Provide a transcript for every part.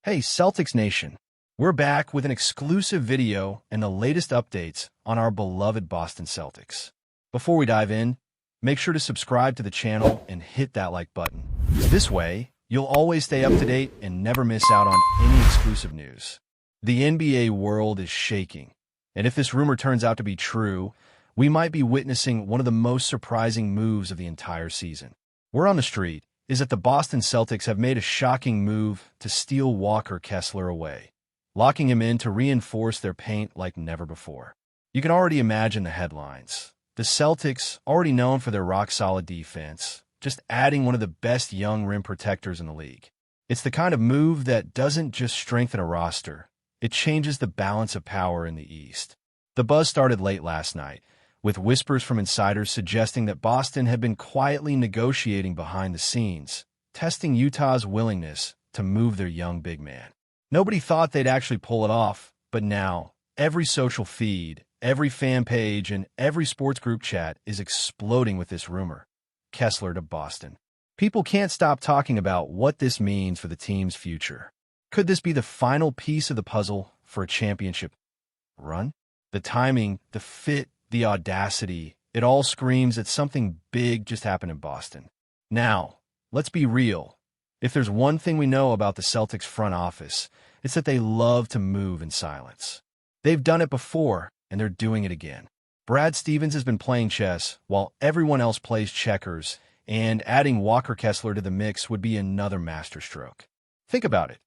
Hey, Celtics Nation. We're back with an exclusive video and the latest updates on our beloved Boston Celtics. Before we dive in, make sure to subscribe to the channel and hit that like button. This way, you'll always stay up to date and never miss out on any exclusive news. The NBA world is shaking, and if this rumor turns out to be true, we might be witnessing one of the most surprising moves of the entire season. Word on the street is that the Boston Celtics have made a shocking move to steal Walker Kessler away, locking him in to reinforce their paint like never before. You can already imagine the headlines. The Celtics, already known for their rock-solid defense, just adding one of the best young rim protectors in the league. It's the kind of move that doesn't just strengthen a roster, it changes the balance of power in the East. The buzz started late last night, with whispers from insiders suggesting that Boston had been quietly negotiating behind the scenes, testing Utah's willingness to move their young big man. Nobody thought they'd actually pull it off, but now, every social feed, every fan page, and every sports group chat is exploding with this rumor. Kessler to Boston. People can't stop talking about what this means for the team's future. Could this be the final piece of the puzzle for a championship run? The timing, the fit, the audacity, it all screams that something big just happened in Boston. Now, let's be real. If there's one thing we know about the Celtics front office, it's that they love to move in silence. They've done it before, and they're doing it again. Brad Stevens has been playing chess while everyone else plays checkers, and adding Walker Kessler to the mix would be another masterstroke. Think about it.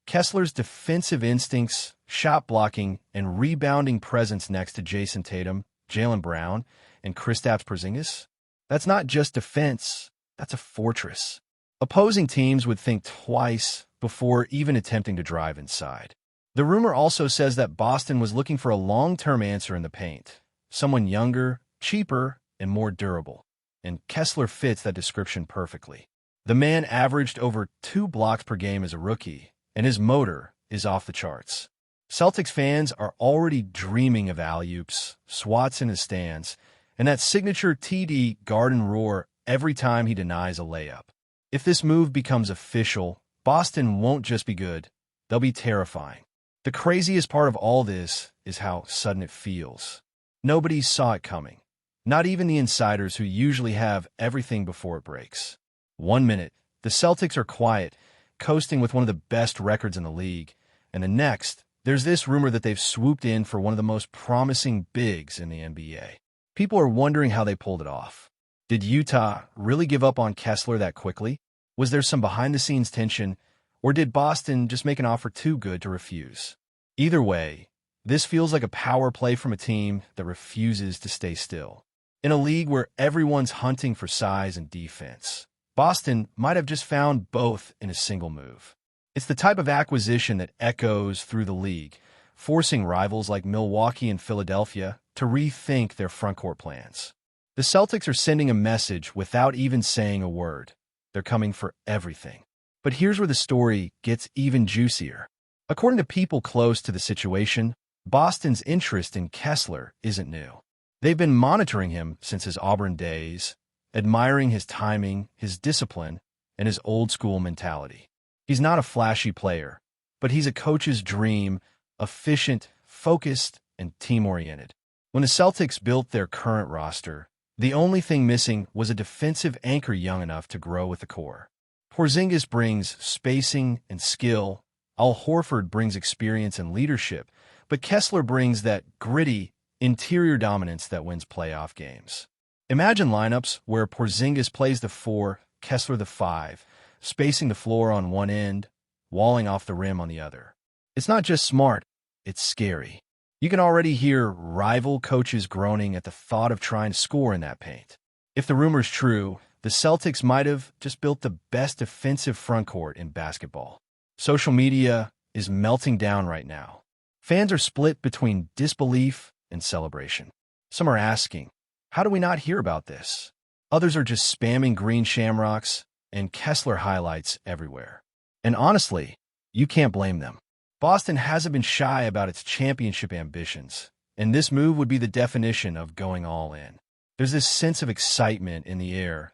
Kessler's defensive instincts, shot blocking, and rebounding presence next to Jason Tatum, Jaylen Brown, and Kristaps Porzingis? That's not just defense, that's a fortress. Opposing teams would think twice before even attempting to drive inside. The rumor also says that Boston was looking for a long-term answer in the paint, someone younger, cheaper, and more durable. And Kessler fits that description perfectly. The man averaged over 2 blocks per game as a rookie, and his motor is off the charts. Celtics fans are already dreaming of alley-oops, swats in his stands, and that signature TD Garden roar every time he denies a layup. If this move becomes official, Boston won't just be good, they'll be terrifying. The craziest part of all this is how sudden it feels. Nobody saw it coming, not even the insiders who usually have everything before it breaks. 1 minute, the Celtics are quiet, coasting with one of the best records in the league, and the next, there's this rumor that they've swooped in for one of the most promising bigs in the NBA. People are wondering how they pulled it off. Did Utah really give up on Kessler that quickly? Was there some behind-the-scenes tension, or did Boston just make an offer too good to refuse? Either way, this feels like a power play from a team that refuses to stay still. In a league where everyone's hunting for size and defense, Boston might have just found both in a single move. It's the type of acquisition that echoes through the league, forcing rivals like Milwaukee and Philadelphia to rethink their frontcourt plans. The Celtics are sending a message without even saying a word. They're coming for everything. But here's where the story gets even juicier. According to people close to the situation, Boston's interest in Kessler isn't new. They've been monitoring him since his Auburn days, admiring his timing, his discipline, and his old-school mentality. He's not a flashy player, but he's a coach's dream, efficient, focused, and team-oriented. When the Celtics built their current roster, the only thing missing was a defensive anchor young enough to grow with the core. Porzingis brings spacing and skill, Al Horford brings experience and leadership, but Kessler brings that gritty, interior dominance that wins playoff games. Imagine lineups where Porzingis plays the 4, Kessler the 5, spacing the floor on one end, walling off the rim on the other. It's not just smart, it's scary. You can already hear rival coaches groaning at the thought of trying to score in that paint. If the rumor's true, the Celtics might have just built the best defensive frontcourt in basketball. Social media is melting down right now. Fans are split between disbelief and celebration. Some are asking, how do we not hear about this? Others are just spamming green shamrocks and Kessler highlights everywhere. And honestly, you can't blame them. Boston hasn't been shy about its championship ambitions, and this move would be the definition of going all in. There's this sense of excitement in the air,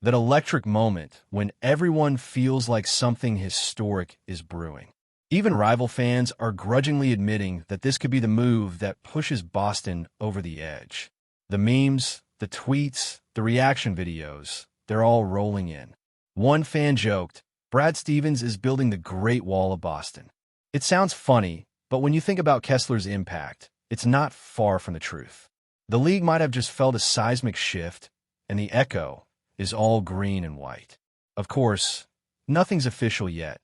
that electric moment when everyone feels like something historic is brewing. Even rival fans are grudgingly admitting that this could be the move that pushes Boston over the edge. The memes, the tweets, the reaction videos, they're all rolling in. One fan joked, "Brad Stevens is building the Great Wall of Boston." It sounds funny, but when you think about Kessler's impact, it's not far from the truth. The league might have just felt a seismic shift, and the echo is all green and white. Of course, nothing's official yet.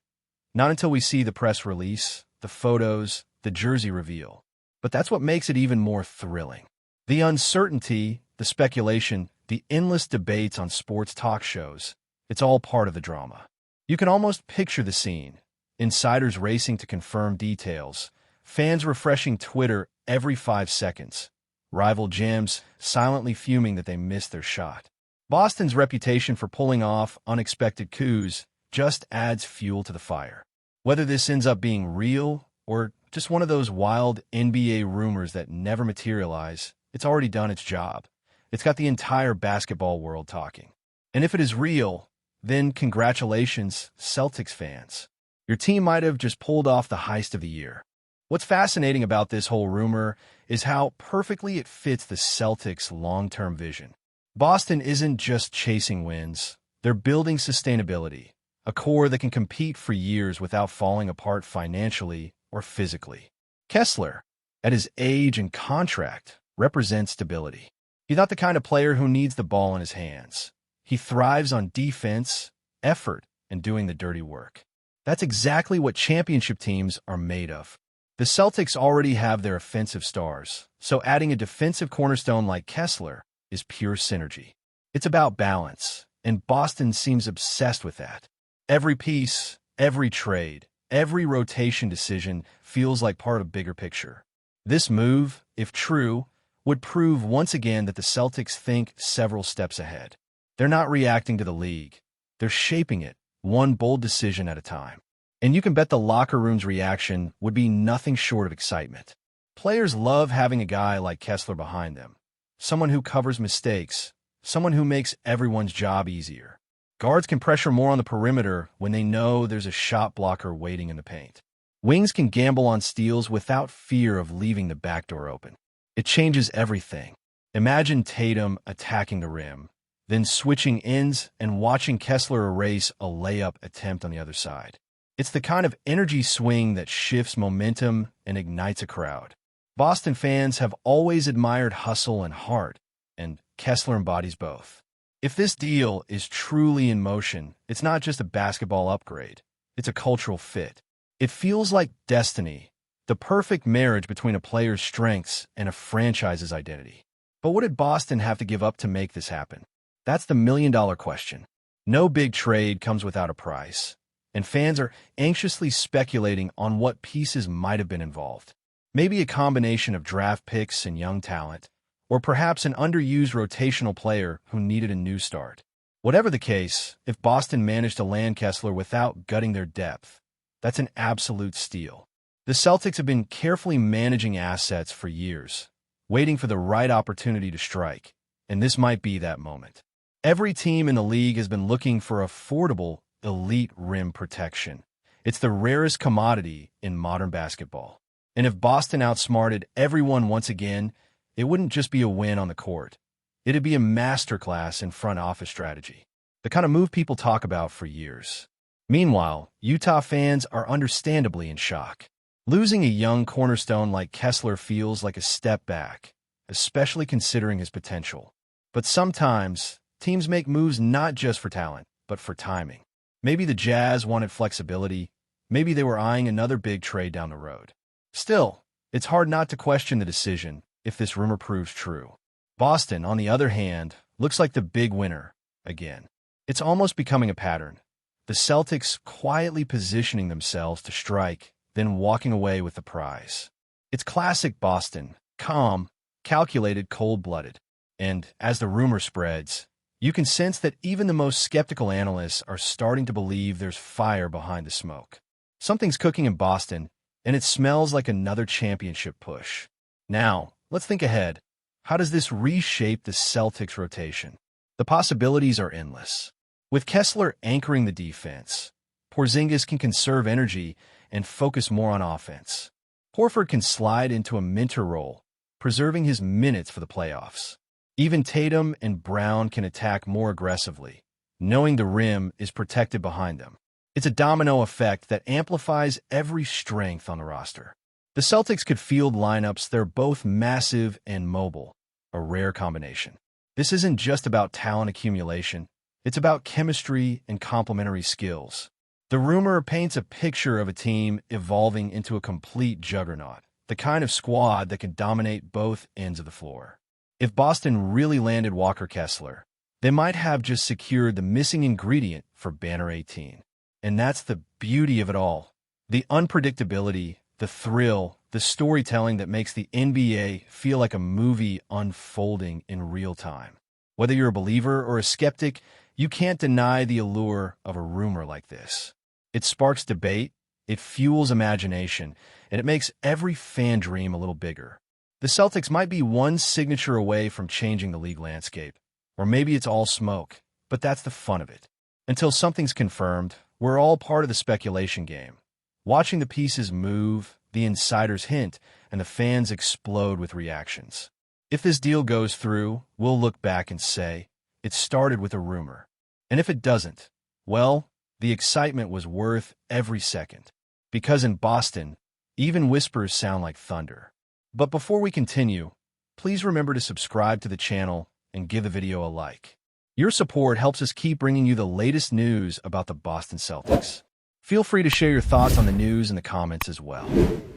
Not until we see the press release, the photos, the jersey reveal. But that's what makes it even more thrilling. The uncertainty, the speculation, the endless debates on sports talk shows, it's all part of the drama. You can almost picture the scene. Insiders racing to confirm details, fans refreshing Twitter every 5 seconds, rival gyms silently fuming that they missed their shot. Boston's reputation for pulling off unexpected coups just adds fuel to the fire. Whether this ends up being real or just one of those wild NBA rumors that never materialize, it's already done its job. It's got the entire basketball world talking. And if it is real, then congratulations, Celtics fans. Your team might have just pulled off the heist of the year. What's fascinating about this whole rumor is how perfectly it fits the Celtics' long-term vision. Boston isn't just chasing wins. They're building sustainability, a core that can compete for years without falling apart financially or physically. Kessler, at his age and contract, represents stability. He's not the kind of player who needs the ball in his hands. He thrives on defense, effort, and doing the dirty work. That's exactly what championship teams are made of. The Celtics already have their offensive stars, so adding a defensive cornerstone like Kessler is pure synergy. It's about balance, and Boston seems obsessed with that. Every piece, every trade, every rotation decision feels like part of a bigger picture. This move, if true, would prove once again that the Celtics think several steps ahead. They're not reacting to the league. They're shaping it, one bold decision at a time. And you can bet the locker room's reaction would be nothing short of excitement. Players love having a guy like Kessler behind them, someone who covers mistakes, someone who makes everyone's job easier. Guards can pressure more on the perimeter when they know there's a shot blocker waiting in the paint. Wings can gamble on steals without fear of leaving the back door open. It changes everything. Imagine Tatum attacking the rim, then switching ends and watching Kessler erase a layup attempt on the other side. It's the kind of energy swing that shifts momentum and ignites a crowd. Boston fans have always admired hustle and heart, and Kessler embodies both. If this deal is truly in motion, it's not just a basketball upgrade. It's a cultural fit. It feels like destiny, the perfect marriage between a player's strengths and a franchise's identity. But what did Boston have to give up to make this happen? That's the million-dollar question. No big trade comes without a price, and fans are anxiously speculating on what pieces might have been involved. Maybe a combination of draft picks and young talent, or perhaps an underused rotational player who needed a new start. Whatever the case, if Boston managed to land Kessler without gutting their depth, that's an absolute steal. The Celtics have been carefully managing assets for years, waiting for the right opportunity to strike, and this might be that moment. Every team in the league has been looking for affordable, elite rim protection. It's the rarest commodity in modern basketball. And if Boston outsmarted everyone once again, it wouldn't just be a win on the court. It'd be a masterclass in front office strategy, the kind of move people talk about for years. Meanwhile, Utah fans are understandably in shock. Losing a young cornerstone like Kessler feels like a step back, especially considering his potential. But sometimes, teams make moves not just for talent, but for timing. Maybe the Jazz wanted flexibility. Maybe they were eyeing another big trade down the road. Still, it's hard not to question the decision if this rumor proves true. Boston, on the other hand, looks like the big winner again. It's almost becoming a pattern. The Celtics quietly positioning themselves to strike, then walking away with the prize. It's classic Boston, calm, calculated, cold-blooded. And as the rumor spreads, you can sense that even the most skeptical analysts are starting to believe there's fire behind the smoke. Something's cooking in Boston, and it smells like another championship push. Now, let's think ahead. How does this reshape the Celtics rotation? The possibilities are endless. With Kessler anchoring the defense, Porzingis can conserve energy and focus more on offense. Horford can slide into a mentor role, preserving his minutes for the playoffs. Even Tatum and Brown can attack more aggressively, knowing the rim is protected behind them. It's a domino effect that amplifies every strength on the roster. The Celtics could field lineups that are both massive and mobile, a rare combination. This isn't just about talent accumulation, it's about chemistry and complementary skills. The rumor paints a picture of a team evolving into a complete juggernaut, the kind of squad that can dominate both ends of the floor. If Boston really landed Walker Kessler, they might have just secured the missing ingredient for Banner 18. And that's the beauty of it all. The unpredictability, the thrill, the storytelling that makes the NBA feel like a movie unfolding in real time. Whether you're a believer or a skeptic, you can't deny the allure of a rumor like this. It sparks debate, it fuels imagination, and it makes every fan dream a little bigger. The Celtics might be one signature away from changing the league landscape. Or maybe it's all smoke, but that's the fun of it. Until something's confirmed, we're all part of the speculation game. Watching the pieces move, the insiders hint, and the fans explode with reactions. If this deal goes through, we'll look back and say, it started with a rumor. And if it doesn't, well, the excitement was worth every second. Because in Boston, even whispers sound like thunder. But before we continue, please remember to subscribe to the channel and give the video a like. Your support helps us keep bringing you the latest news about the Boston Celtics. Feel free to share your thoughts on the news in the comments as well.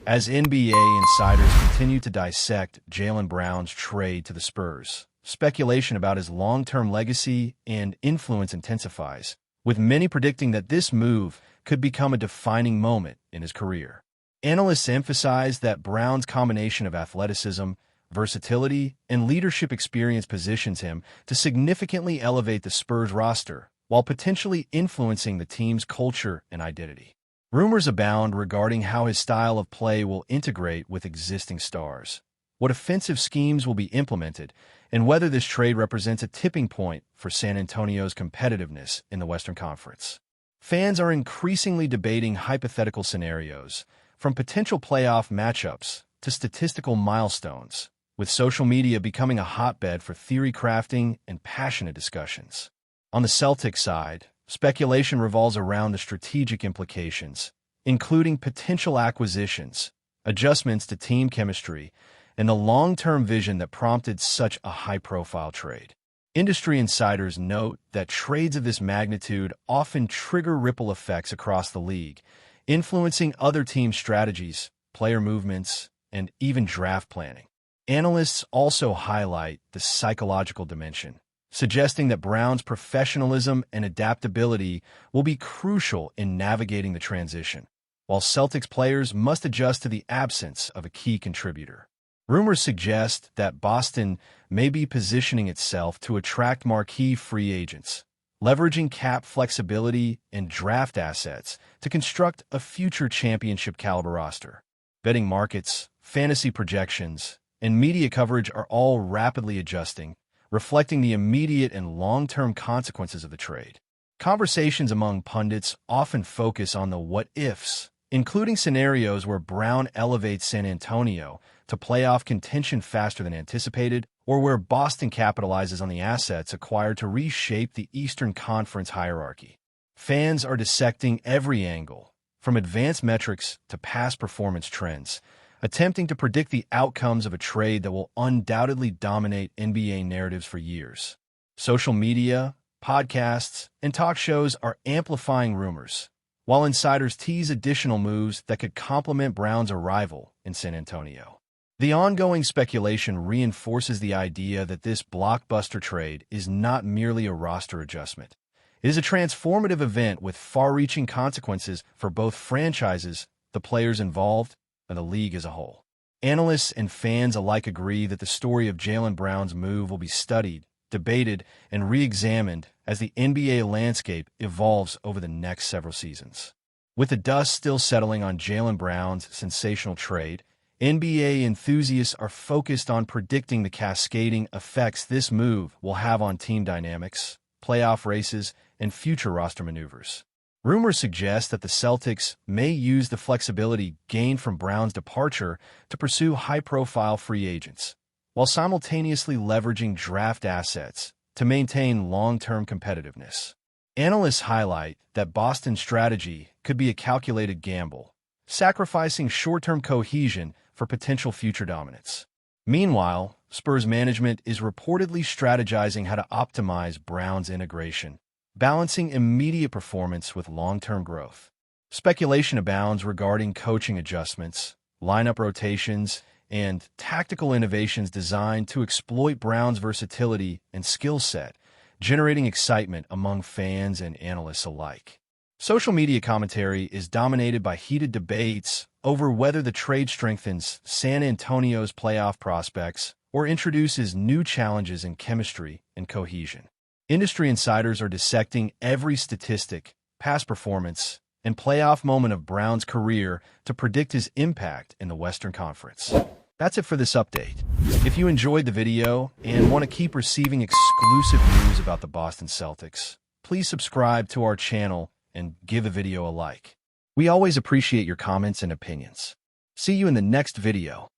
As NBA insiders continue to dissect Jaylen Brown's trade to the Spurs, speculation about his long-term legacy and influence intensifies, with many predicting that this move could become a defining moment in his career. Analysts emphasize that Brown's combination of athleticism, versatility, and leadership experience positions him to significantly elevate the Spurs roster while potentially influencing the team's culture and identity. Rumors abound regarding how his style of play will integrate with existing stars, what offensive schemes will be implemented, and whether this trade represents a tipping point for San Antonio's competitiveness in the Western Conference. Fans are increasingly debating hypothetical scenarios, from potential playoff matchups to statistical milestones, with social media becoming a hotbed for theory crafting and passionate discussions. On the Celtics side, speculation revolves around the strategic implications, including potential acquisitions, adjustments to team chemistry, and the long-term vision that prompted such a high-profile trade. Industry insiders note that trades of this magnitude often trigger ripple effects across the league, influencing other team strategies, player movements, and even draft planning. Analysts also highlight the psychological dimension, suggesting that Brown's professionalism and adaptability will be crucial in navigating the transition, while Celtics players must adjust to the absence of a key contributor. Rumors suggest that Boston may be positioning itself to attract marquee free agents, leveraging cap flexibility and draft assets to construct a future championship-caliber roster. Betting markets, fantasy projections, and media coverage are all rapidly adjusting, reflecting the immediate and long-term consequences of the trade. Conversations among pundits often focus on the what-ifs, including scenarios where Brown elevates San Antonio to playoff contention faster than anticipated, or where Boston capitalizes on the assets acquired to reshape the Eastern Conference hierarchy. Fans are dissecting every angle, from advanced metrics to past performance trends, attempting to predict the outcomes of a trade that will undoubtedly dominate NBA narratives for years. Social media, podcasts, and talk shows are amplifying rumors, while insiders tease additional moves that could complement Brown's arrival in San Antonio. The ongoing speculation reinforces the idea that this blockbuster trade is not merely a roster adjustment. It is a transformative event with far-reaching consequences for both franchises, the players involved, and the league as a whole. Analysts and fans alike agree that the story of Jaylen Brown's move will be studied, debated, and re-examined as the NBA landscape evolves over the next several seasons. With the dust still settling on Jaylen Brown's sensational trade, NBA enthusiasts are focused on predicting the cascading effects this move will have on team dynamics, playoff races, and future roster maneuvers. Rumors suggest that the Celtics may use the flexibility gained from Brown's departure to pursue high-profile free agents, while simultaneously leveraging draft assets to maintain long-term competitiveness. Analysts highlight that Boston's strategy could be a calculated gamble, sacrificing short-term cohesion for potential future dominance. Meanwhile, Spurs management is reportedly strategizing how to optimize Brown's integration, balancing immediate performance with long-term growth. Speculation abounds regarding coaching adjustments, lineup rotations, and tactical innovations designed to exploit Brown's versatility and skill set, generating excitement among fans and analysts alike. Social media commentary is dominated by heated debates over whether the trade strengthens San Antonio's playoff prospects or introduces new challenges in chemistry and cohesion. Industry insiders are dissecting every statistic, past performance, and playoff moment of Brown's career to predict his impact in the Western Conference. That's it for this update. If you enjoyed the video and want to keep receiving exclusive news about the Boston Celtics, please subscribe to our channel and give the video a like. We always appreciate your comments and opinions. See you in the next video.